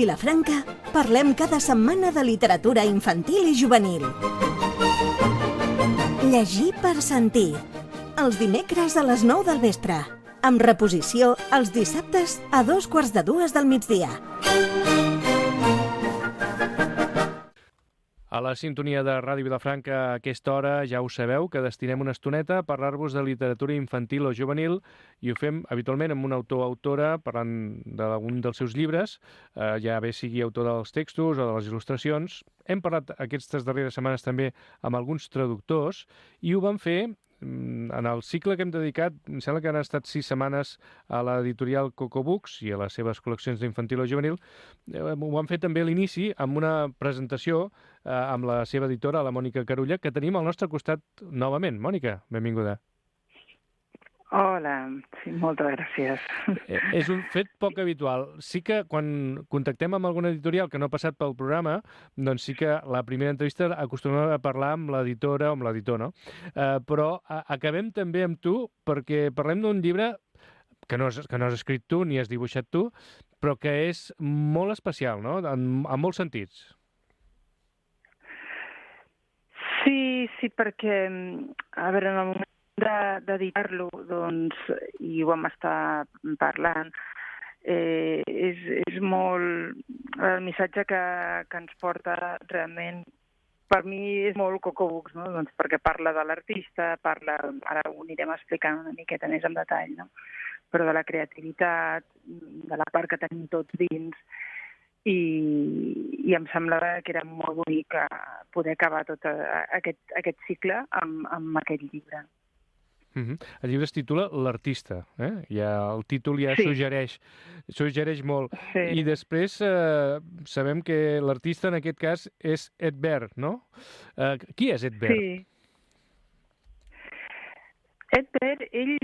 Vilafranca parlem cada setmana de literatura infantil i juvenil. Llegir per sentir. Els dimecres a les 9 del vespre. Amb reposició els dissabtes a 2:45 del migdia. A la sintonia de Ràdio Vilafranca a aquesta hora ja ho sabeu que destinem una estoneta a parlar-vos de literatura infantil o juvenil i ho fem habitualment amb un autor o autora parlant d'algun dels seus llibres, ja bé sigui autor dels textos o de les il·lustracions. Hem parlat aquestes darreres setmanes també amb alguns traductors i ho vam fer en el cicle que hem dedicat, em sembla que han estat 6 setmanes a l'editorial Coco Books i a les seves col·leccions d'infantil o juvenil. Ho vam fer també a l'inici amb una presentació amb la seva editora, la Mònica Carulla, que tenim al nostre costat novament. Mònica, benvinguda. Hola, sí, moltes gràcies. És un fet poc habitual. Sí que quan contactem amb alguna editorial que no ha passat pel programa, doncs sí que la primera entrevista acostumem a parlar amb l'editora o amb l'editor, no? Però acabem també amb tu perquè parlem d'un llibre que no has escrit tu ni has dibuixat tu, però que és molt especial, no? En molts sentits. Sí, perquè, a veure, en el moment d'editar-lo, doncs, i ho vam estar parlant, és molt... El missatge que ens porta realment, per mi és molt Coco Books, no? Doncs perquè parla de l'artista, ara ho anirem explicant una miqueta més en detall, no? Però de la creativitat, de la part que tenim tots dins, i em semblava que era molt bonic poder acabar tot aquest cicle amb aquest llibre. El llibre es titula L'artista, el títol ja suggereix molt. Sí. I després sabem que l'artista en aquest cas és Ed Bear, no? Qui és Ed Bear? Sí. Ed Bear, ell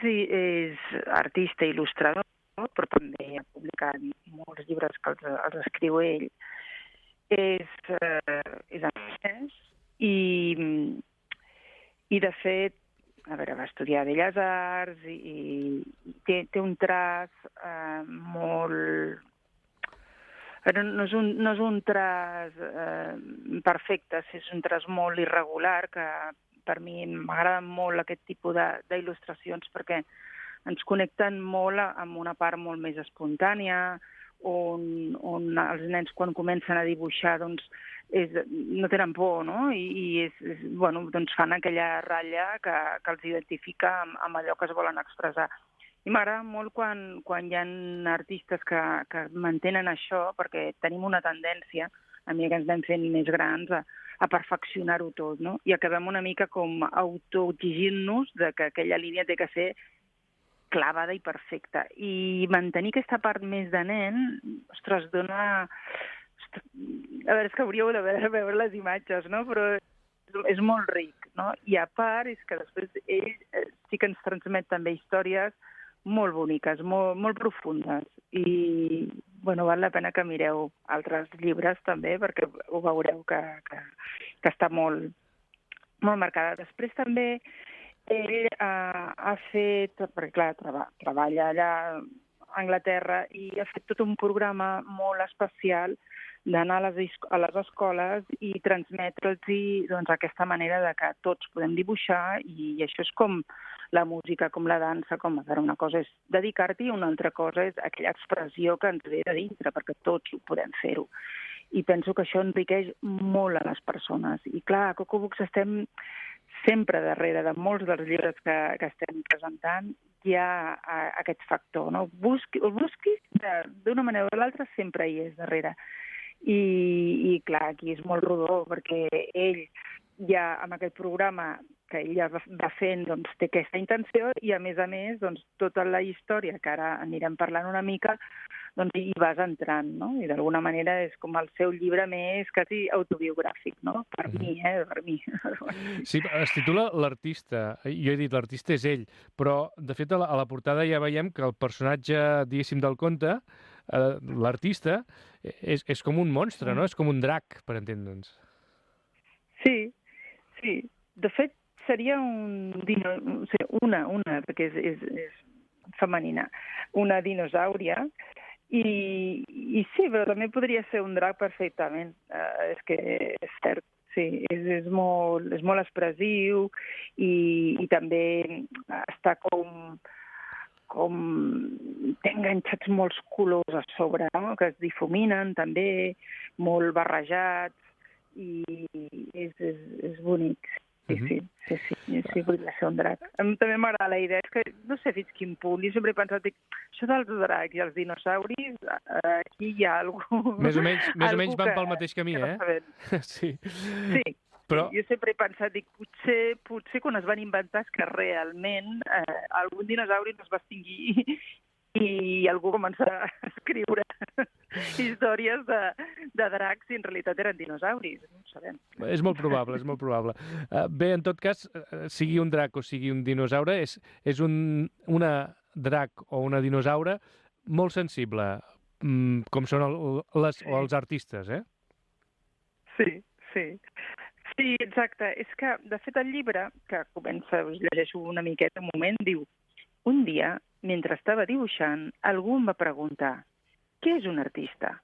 és artista, il·lustrador, però també ha publicat molts llibres que els escriu ell. És anglès i de fet, a veure, va estudiar Belles Arts i té un traç molt... No és un traç perfecte, és un traç molt irregular, que per mi m'agrada molt aquest tipus d'il·lustracions perquè ens connecten molt amb una part molt més espontània, on els nens quan comencen a dibuixar doncs, no tenen por, no? I doncs fan aquella ratlla que els identifica amb allò que es volen expressar. I m'agrada molt quan hi ha artistes que mantenen això, perquè tenim una tendència, a mi que ens anem fent més grans, a perfeccionar-ho tot, no? I acabem una mica com autoexigint-nos que aquella línia té que ser clavada i perfecta. I mantenir aquesta part més de nen, ostres, dona... A veure, és que hauríeu de veure les imatges, no? Però és molt ric, no? I a part és que després ell sí que ens transmet també històries molt boniques, molt profundes. I, bueno, val la pena que mireu altres llibres també, perquè ho veureu que està molt marcada. Després també ell ha fet, perquè clar, treballa allà a Anglaterra i ha fet tot un programa molt especial d'anar a les escoles i transmetre'ls doncs, aquesta manera de que tots podem dibuixar i això és com la música, com la dansa, una cosa és dedicar-t'hi i una altra cosa és aquella expressió que ens ve de dintre, perquè tots ho podem fer-ho. I penso que això enriqueix molt a les persones. I clar, a Coco Books estem sempre darrere de molts dels llibres que estem presentant, hi ha aquest factor, no? El busquis d'una manera o l'altra sempre hi és darrere. I clar, aquí és molt rodó, perquè ell ja amb aquest programa que ell ja va fent, doncs té aquesta intenció i a més, doncs tota la història, que ara anirem parlant una mica, doncs hi vas entrant, no? I d'alguna manera és com el seu llibre més quasi autobiogràfic, no? Per mi, per mi. Sí, es titula L'artista. Jo he dit l'artista és ell, però de fet a la portada ja veiem que el personatge, diguéssim, del conte, l'artista, és com un monstre, no? És com un drac, per entendre'ns. Sí. De fet, seria una, perquè és femenina, una dinosàuria, i I sí, però també podria ser un drac perfectament. És que és cert, sí, és molt expressiu i també està com té enganxats molts colors a sobre, no? Que es difuminen també, molt barrejats, i és bonic. Sí, podria ser un drac. També m'agrada la idea, és que no sé fins quin punt, jo sempre he pensat, això dels dracs i els dinosauris, aquí hi ha alguna Més o menys van pel mateix camí, Sí. Però jo sempre he pensat, potser quan es van inventar és que realment algun dinosauri no es va extingir i algú començarà a escriure històries de dracs i en realitat eren dinosauris, no ho sabem. És molt probable. Bé, en tot cas, sigui un drac o sigui un dinosaure, és una drac o una dinosaure molt sensible, com són els artistes, Sí, exacte. És que, de fet, el llibre, que comença, us llegeixo una miqueta un moment, diu: un dia, mentre estava dibuixant, algú em va preguntar «Què és un artista?».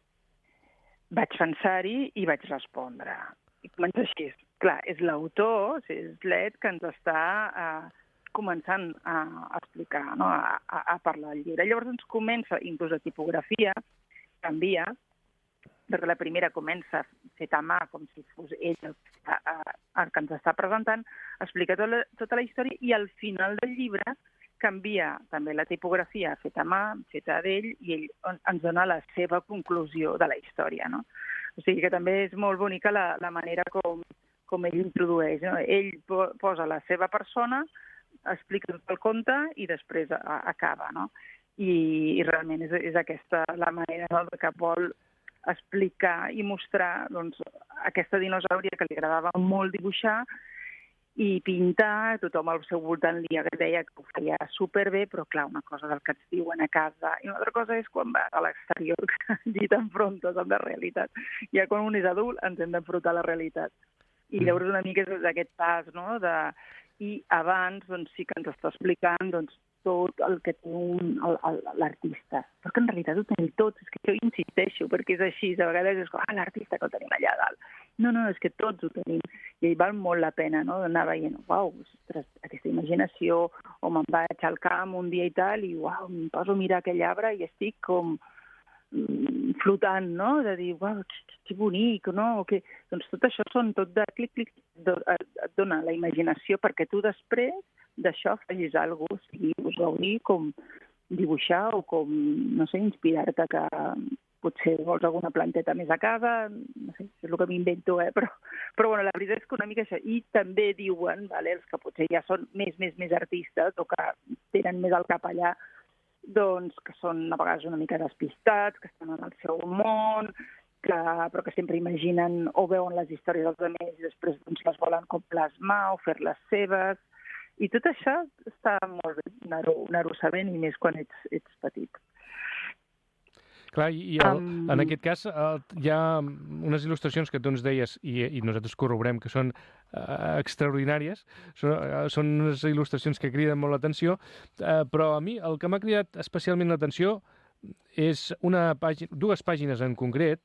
Vaig pensar-hi i vaig respondre. I comença així. Clar, és l'autor, és l'Ed, que ens està començant a explicar, no? a parlar del llibre. Llavors ens comença, inclús la tipografia canvia, perquè la primera comença fet a mà, com si fos ell el que ens està presentant, explica tota la història i al final del llibre canvia també la tipografia feta a mà, feta d'ell, i ell ens dona la seva conclusió de la història, no? O sigui que també és molt bonica la manera com ell introdueix, no? Ell posa la seva persona, explica tot el conte i després acaba, no? I realment és aquesta la manera, no?, que vol explicar i mostrar, doncs, aquesta dinosàuria que li agradava molt dibuixar i pintar. Tothom al seu voltant li deia que ho feia superbé, però clar, una cosa és el que ens diuen a casa i una altra cosa és quan vas a l'exterior, que allí t'enfrontes amb la realitat. Ja quan un és adult ens hem d'enfrontar a la realitat. I llavors una mica és aquest pas, no?, i abans doncs, sí que ens està explicant doncs, tot el que té l'artista. Però que en realitat ho tenim tots, és que jo insisteixo, perquè és així, a vegades és com, l'artista que el tenim allà dalt. No, és que tots ho tenim, i val molt la pena, no?, d'anar veient, uau, ostres, aquesta imaginació, o me'n vaig al camp un dia i tal, i uau, em poso a mirar aquell arbre i estic com flotant, no?, de dir, uau, que bonic, no?, doncs tot això són tot de clic, et dona la imaginació perquè tu després d'això facis alguna cosa, sigui us gaudir com dibuixar o com, no sé, inspirar-te que potser vols alguna planteta més a casa, no sé, és el que m'invento, però bueno, la veritat és que una mica això. I també diuen, els que potser ja són més artistes o que tenen més al cap allà, doncs que són a vegades una mica despistats, que estan en el seu món, però que sempre imaginen o veuen les històries dels altres i després doncs, les volen com plasmar o fer-les seves. I tot això està molt bé anar-ho sabent, i més quan ets petit. Clar, en aquest cas hi ha unes il·lustracions que tu ens deies, i nosaltres corroborem que són extraordinàries, són unes il·lustracions que criden molt l'atenció, però a mi el que m'ha cridat especialment l'atenció és dues pàgines en concret,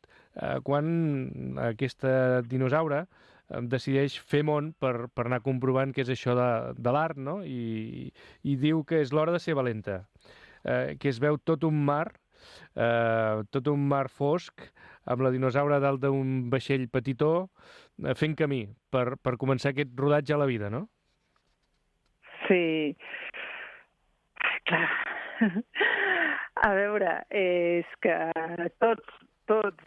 quan aquesta dinosaure decideix fer món per anar comprovant què és això de l'art, no? I diu que és l'hora de ser valenta, que es veu tot un mar fosc, amb la dinosaure dalt d'un vaixell petitó, fent camí per començar aquest rodatge a la vida, no? Sí. Clar. A veure, és que tots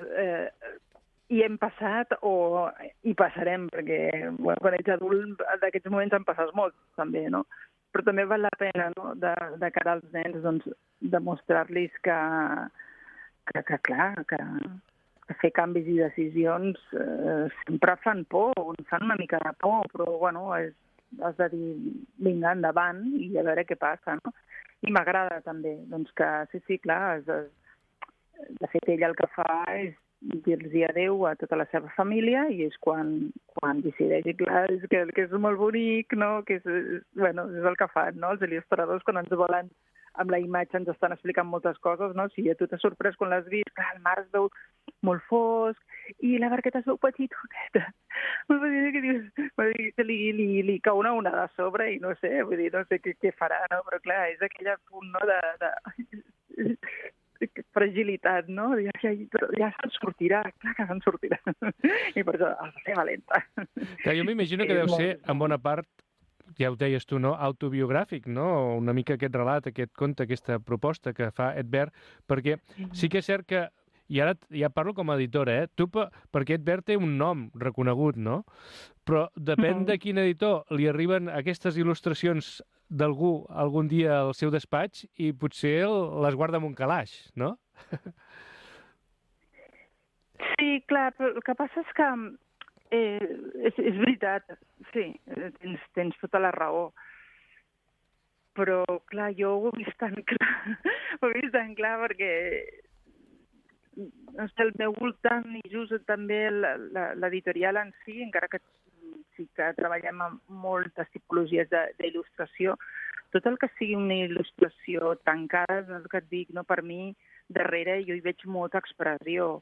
hi hem passat o hi passarem, perquè quan ets adult d'aquests moments en passes molt, també, no? Però també val la pena, no?, de cara als nens, doncs, demostrar-los que fer canvis i decisions sempre fan por, o fan una mica de por, però, bueno, has de dir, vinga, endavant, i a veure què passa, no? I m'agrada també, doncs, que, sí, clar, de fet, ell el que fa és dir-los adéu a tota la seva família, i és quan decideix, i clar, és que és molt bonic, no?, que és el que fan, no?, els il·lustradors quan ens volen amb la imatge ens estan explicant moltes coses, no? Si a tu t'ha sorprès quan l'has vist, clar, el mar es veu molt fosc i la barqueta es veu petitona. Vull dir que dius, li cau una onada a sobre i no sé, vull dir, no sé què farà, no? Però clar, és aquell punt, no?, de fragilitat, no? Ja se'n sortirà, clar que se'n sortirà. I per això has de ser valenta. Clar, jo m'imagino que deu ser, en bona part, ja ho deies tu, no?, autobiogràfic, no? Una mica aquest relat, aquest conte, aquesta proposta que fa Edbert, perquè sí que és cert que, i ara ja parlo com a editora, perquè Edbert té un nom reconegut, no? Però depèn de quin editor li arriben aquestes il·lustracions d'algú algun dia al seu despatx i potser les guarda en un calaix, no? Sí, clar, però el que passa és que és veritat, sí, tens tota la raó. Però, clar, jo ho he vist tan clar, perquè no sé, el meu voltant i just també l'editorial en si, encara que sí que treballem amb moltes tipologies d'il·lustració, tot el que sigui una il·lustració tancada, és el que et dic, no? Per mi, darrere jo hi veig molta expressió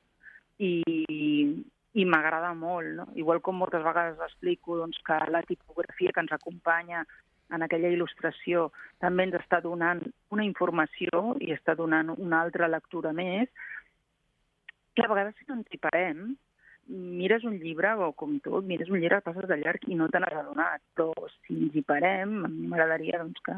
i m'agrada molt, no? Igual com moltes vegades explico doncs, que la tipografia que ens acompanya en aquella il·lustració també ens està donant una informació i està donant una altra lectura més, que a vegades si no ens hi parem, mires un llibre, o com tot, mires un llibre, passes de llarg i no te n'has adonat, però si ens hi parem, a mi m'agradaria doncs, que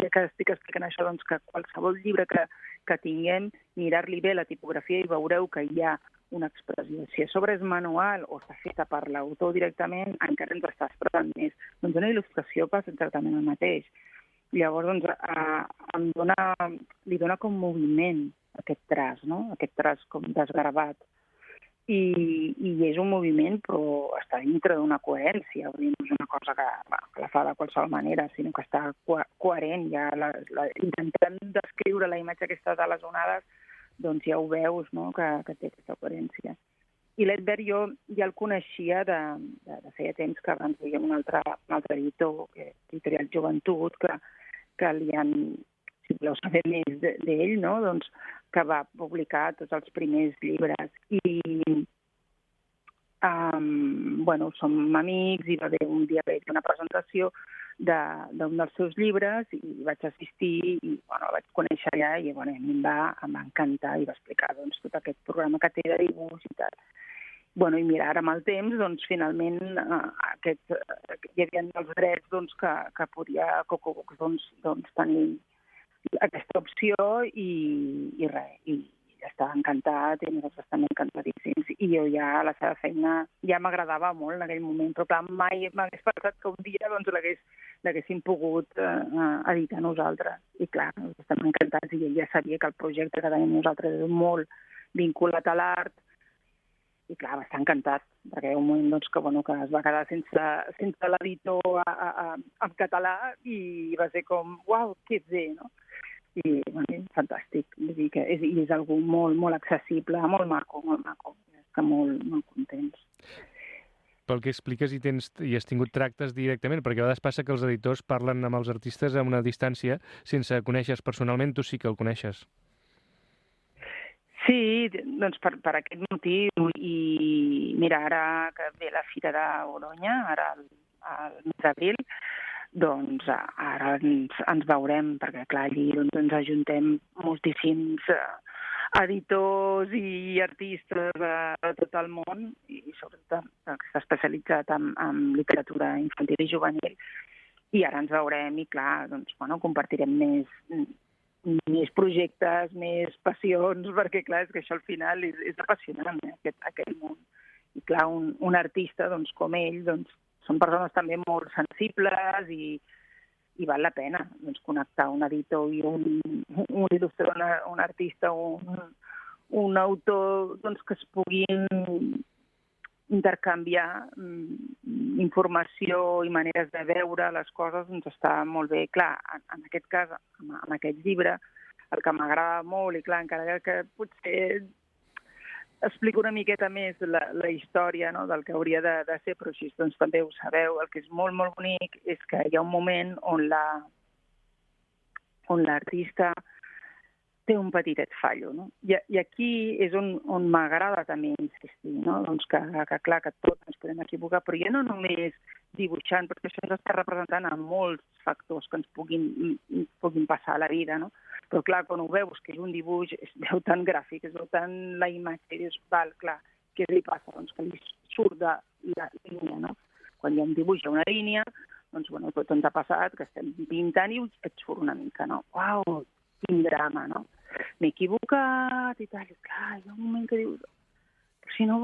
ja que estic explicant això, doncs, que qualsevol llibre que tinguem, mirar-li bé la tipografia i veureu que hi ha una expressió. Si a sobre és manual o està feta per l'autor directament, encara ens està expressant més. Doncs una il·lustració passa exactament el mateix. Llavors, doncs, li dona com moviment aquest traç, no? Aquest traç com desgravat. I és un moviment, però està dintre d'una coherència. Vull dir, no és una cosa que la fa de qualsevol manera, sinó que està coherent. Ja intentant descriure la imatge aquesta de les onades, doncs ja ho veus, no?, que té aquesta coherència. I l'Edbert jo ja el coneixia de feia temps, que abans hi havia un altre editor, Editorial Joventut, que li han, si voleu saber més d'ell, no?, doncs que va publicar tots els primers llibres. I, bueno, som amics i va haver un dia una presentació d'un dels seus llibres i vaig assistir i bueno, vaig conèixer allà i bueno, a mi em va encantar i va explicar doncs, tot aquest programa que té de dibuix i tal. Bueno, i mira, ara amb el temps, doncs, finalment hi havia els drets doncs, que podia Cocobooks doncs, tenir aquesta opció i res, i estava encantat i nosaltres també encantadíssims. I jo ja la seva feina ja m'agradava molt en aquell moment, però clar, mai m'hagués pensat que un dia doncs, l'haguéssim pogut editar nosaltres. I clar, estem encantats i ell ja sabia que el projecte que tenim nosaltres és molt vinculat a l'art i clar, va estar encantat, perquè hi ha un moment doncs, que es va quedar sense l'editor en català i va ser com, uau, que bé, no? I bueno, fantàstic, vull dir que és algú molt, molt accessible, molt maco, estem molt contents. Pel que expliques i has tingut tractes directament, perquè a vegades passa que els editors parlen amb els artistes a una distància sense conèixer personalment, tu sí que el coneixes. Sí, doncs per aquest motiu, i mira, ara que ve la Fira d'Oronya, ara al mes d'abril, doncs ara ens veurem, perquè clar, allí ens ajuntem moltíssims editors i artistes de tot el món, i sobretot que està especialitzat en literatura infantil i juvenil, i ara ens veurem i clar, doncs, bueno, compartirem més projectes, més passions, perquè clar, és que això al final és apassionant, aquest món. I clar, un artista doncs, com ell, doncs, són persones també molt sensibles i val la pena doncs, connectar un editor i un il·lustrador, un artista, un autor doncs, que es puguin intercanviar informació i maneres de veure les coses, doncs està molt bé. Clar, en aquest cas, en aquest llibre, el que m'agrada molt, i clar, encara que potser explico una miqueta més la història, no?, del que hauria de ser, però així doncs, també ho sabeu. El que és molt, molt bonic és que hi ha un moment on on l'artista té un petitet fallo, no? I aquí és on m'agrada també insistir, no? Doncs que clar, que tots ens podem equivocar, però ja no només dibuixant, perquè això ens està representant a molts factors que ens puguin passar a la vida, no? Però clar, quan ho veus, que és un dibuix, es veu tan gràfic, es veu tan la imatge, i dius, val, clar, què li passa? Doncs que li surt de la línia, no? Quan hi ha un dibuix, una línia, doncs, bueno, tot ens ha passat, que estem pintant i et surt una mica, no? Uau, quin drama, no? M'he equivocat i tal, i clar, hi ha un moment que dius, però si no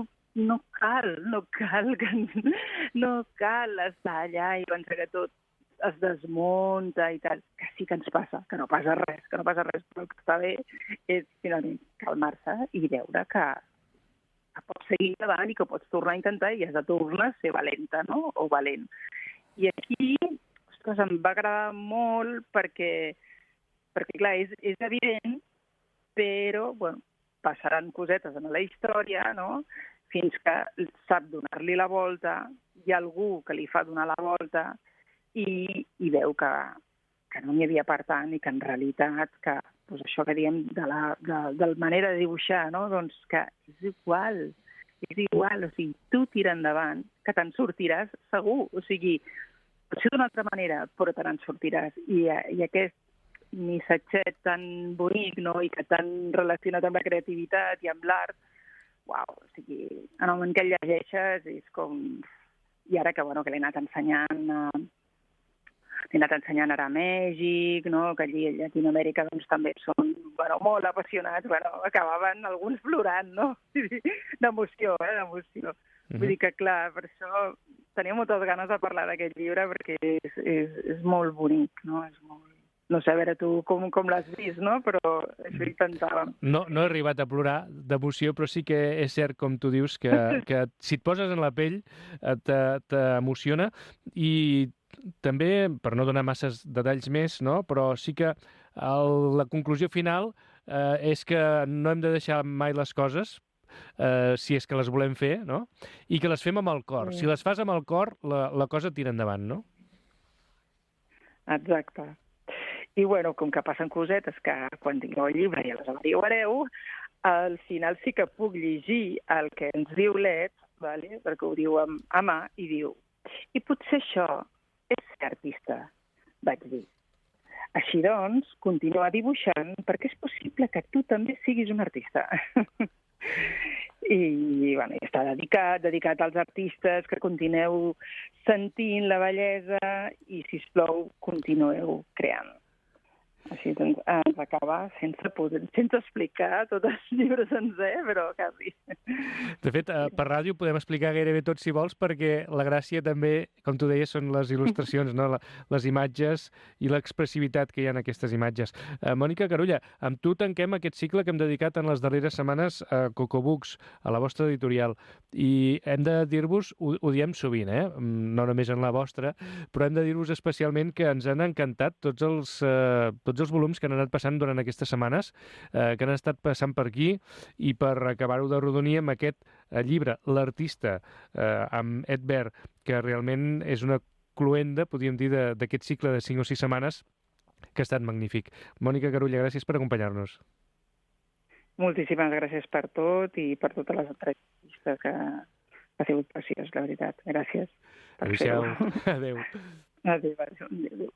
cal estar allà i pensar que tot es desmunta i tal, que sí que ens passa, que no passa res, però el que està bé és finalment calmar-se i veure que pots seguir endavant i que pots tornar a intentar i has de tornar a ser valenta, no? O valent. I aquí, ostres, em va agradar molt perquè clar, és evident, però, bueno, passaran cosetes en la història, no?, fins que sap donar-li la volta, hi ha algú que li fa donar la volta i veu que no n'hi havia per tant i que en realitat, que doncs això que diem de la manera de dibuixar, no?, doncs que és igual, o sigui, tu tira endavant, que te'n sortiràs segur, o sigui, potser d'una altra manera, però te n'en sortiràs. I aquest missatget tan bonic, no?, i que tan relacionat amb la creativitat i amb l'art, uau, o sigui, en el moment que el llegeixes és com... I ara que, bueno, que l'he anat ensenyant ara a Mèxic, no?, que allí a Llatinoamèrica doncs, també són, bueno, molt apassionats, bueno, acabaven alguns plorant, no?, d'emoció, d'emoció. Vull dir que, clar, per això tenia moltes ganes de parlar d'aquest llibre perquè és molt bonic, no?, és molt... No sé, a veure tu com l'has vist, no?, però això intentàvem. No he arribat a plorar d'emoció, però sí que és cert, com tu dius, que si et poses en la pell t'emociona i també, per no donar masses detalls més, no?, però sí que la conclusió final és que no hem de deixar mai les coses, si és que les volem fer, no?, i que les fem amb el cor. Sí. Si les fas amb el cor, la cosa tira endavant, no? Exacte. I, bueno, com que passen cosetes que quan tingueu el llibre ja les averiguareu, al final sí que puc llegir el que ens diu l'Ed, vale? Perquè ho diu a mà, i diu, i potser això és ser artista, vaig dir. Així doncs, continua dibuixant perquè és possible que tu també siguis un artista. I, bueno, està dedicat als artistes, que continueu sentint la bellesa i, sisplau, continueu creant. Així doncs ens acaba sense explicar tot el llibre sencer, però quasi. De fet, per ràdio podem explicar gairebé tot si vols, perquè la gràcia també, com tu deies, són les il·lustracions, no? Les imatges i l'expressivitat que hi ha en aquestes imatges. Mònica Carulla, amb tu tanquem aquest cicle que hem dedicat en les darreres setmanes a Cocobooks, a la vostra editorial. I hem de dir-vos, ho diem sovint, no només en la vostra, però hem de dir-vos especialment que ens han encantat tots els volums que han anat passant durant aquestes setmanes, que han estat passant per aquí, i per acabar-ho d'arrodonir amb aquest llibre, L'artista, amb Ed Bert, que realment és una cloenda, podríem dir, d'aquest cicle de 5 o 6 setmanes, que ha estat magnífic. Mònica Carulla, gràcies per acompanyar-nos. Moltíssimes gràcies per tot i per totes les entrevistes, que ha sigut preciós, la veritat. Gràcies per fer-ho. Adéu. Adéu.